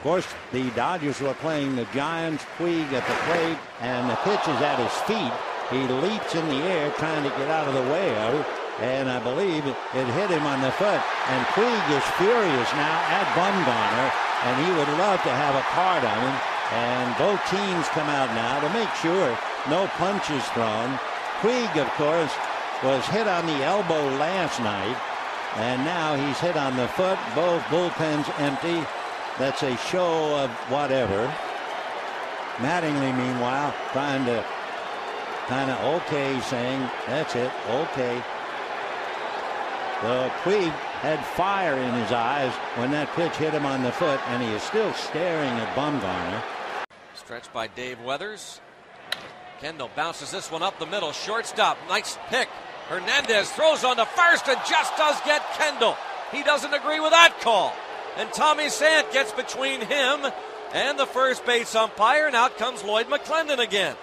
Of course, the Dodgers were playing the Giants. Puig at the plate, and the pitch is at his feet. He leaps in the air trying to get out of the way of it, and I believe it hit him on the foot. And Puig is furious now at Bumgarner, and he would love to have a part of him. And both teams come out now to make sure no punches thrown. Puig, of course, was hit on the elbow last night, and now he's hit on the foot. Both bullpens empty. That's a show of whatever. Mattingly, meanwhile, trying to kind of okay, saying, that's it, okay. So Puig had fire in his eyes when that pitch hit him on the foot, and he is still staring at Bumgarner. Stretched by Dave Weathers. Kendall bounces this one up the middle. Shortstop, nice pick. Hernandez throws on to first and just does get Kendall. He doesn't agree with that call. And Tommy Sant gets between him and the first base umpire, and out comes Lloyd McClendon again.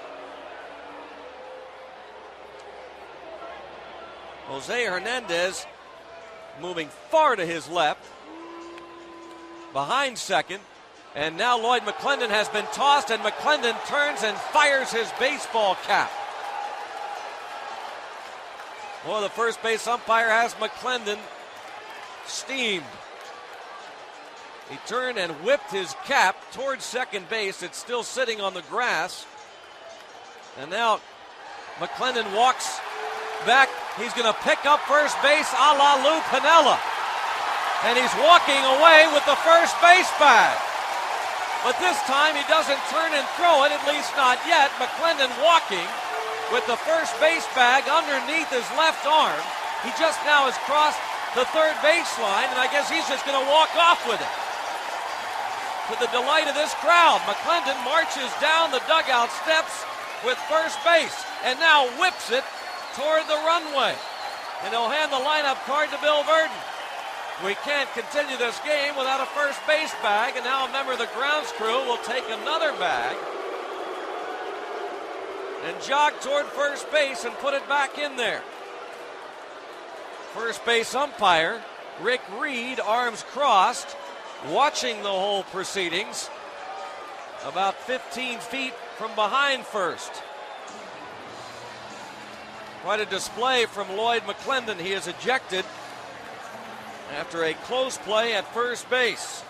Jose Hernandez moving far to his left, behind second, and now Lloyd McClendon has been tossed, and McClendon turns and fires his baseball cap. Well, the first base umpire has McClendon steamed. He turned and whipped his cap towards second base. It's still sitting on the grass. And now McClendon walks back. He's going to pick up first base a la Lou Piniella. And he's walking away with the first base bag. But this time he doesn't turn and throw it, at least not yet. McClendon walking with the first base bag underneath his left arm. He just now has crossed the third baseline, and I guess he's just going to walk off with it. To the delight of this crowd, McClendon marches down the dugout steps with first base and now whips it toward the runway. And he'll hand the lineup card to Bill Verdon. We can't continue this game without a first base bag, and now a member of the grounds crew will take another bag and jog toward first base and put it back in there. First base umpire Rick Reed, arms crossed, watching the whole proceedings about 15 feet from behind first. Quite a display from Lloyd McClendon. He is ejected after a close play at first base.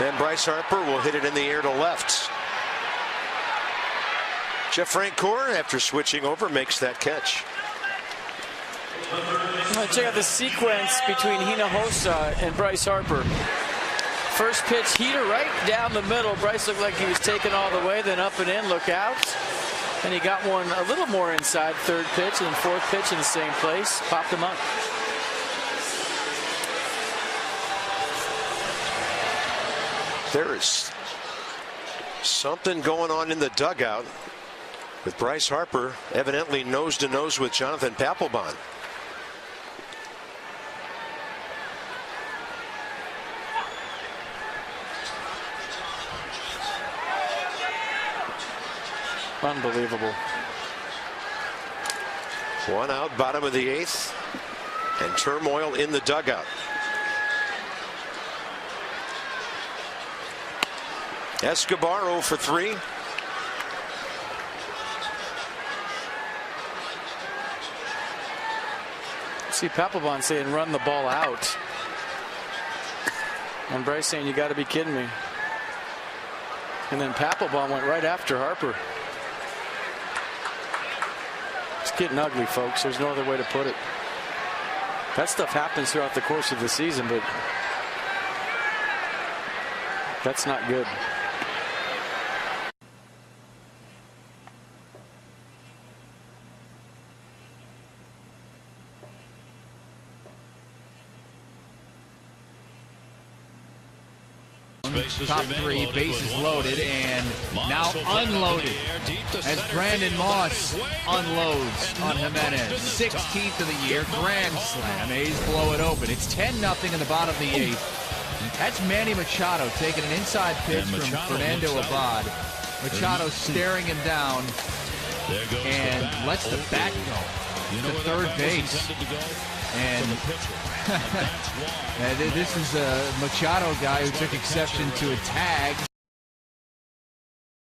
Then Bryce Harper will hit it in the air to left. Jeff Francoeur, after switching over, makes that catch. Check out the sequence between Hinojosa and Bryce Harper. First pitch, heater right down the middle. Bryce looked like he was taken all the way, then up and in, look out. And he got one a little more inside, third pitch, and then fourth pitch in the same place. Popped him up. There is something going on in the dugout with Bryce Harper evidently nose to nose with Jonathan Papelbon. Unbelievable. One out, bottom of the eighth, and turmoil in the dugout. Escobar 0 for 3. See Papelbon saying run the ball out. And Bryce saying you got to be kidding me. And then Papelbon went right after Harper. It's getting ugly, folks. There's no other way to put it. That stuff happens throughout the course of the season, but That's not good. Top three, bases loaded, and now unloaded as Brandon Moss unloads on Jimenez. 16th of the year, grand slam. A's blow it open. It's 10-0 in the bottom of the 8th. That's Manny Machado taking an inside pitch from Fernando Abad. Machado staring him down and lets the bat go to third base. And this is a Machado guy who took exception to a tag.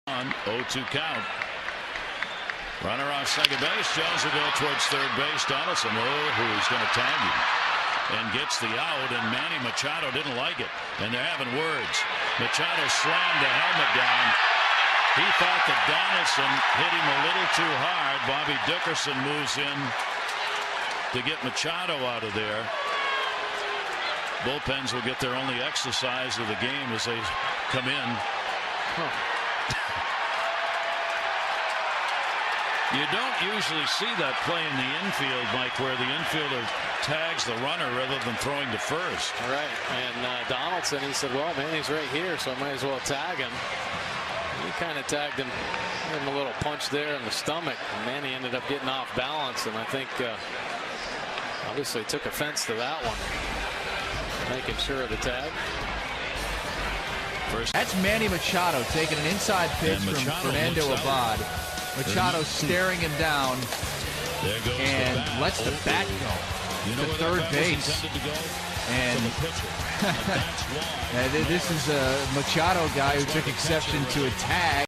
On 0-2 count. Runner on second base. Jones will go towards third base. Donaldson, who's going to tag him, and gets the out. And Manny Machado didn't like it, and they're having words. Machado slammed the helmet down. He thought that Donaldson hit him a little too hard. Bobby Dickerson moves in to get Machado out of there. Bullpens will get their only exercise of the game as they come in. You don't usually see that play in the infield, Mike, where the infielder tags the runner rather than throwing to first. Right, and Donaldson, he said, well, Manny's right here, so I might as well tag him. He kind of tagged him, gave him a little punch there in the stomach. And Manny ended up getting off balance, and I think obviously took offense to that one. Making sure of the tag. That's Manny Machado taking an inside pitch from Fernando Abad. Machado staring him down and lets the bat go to third base. And this is a Machado guy who took exception to a tag.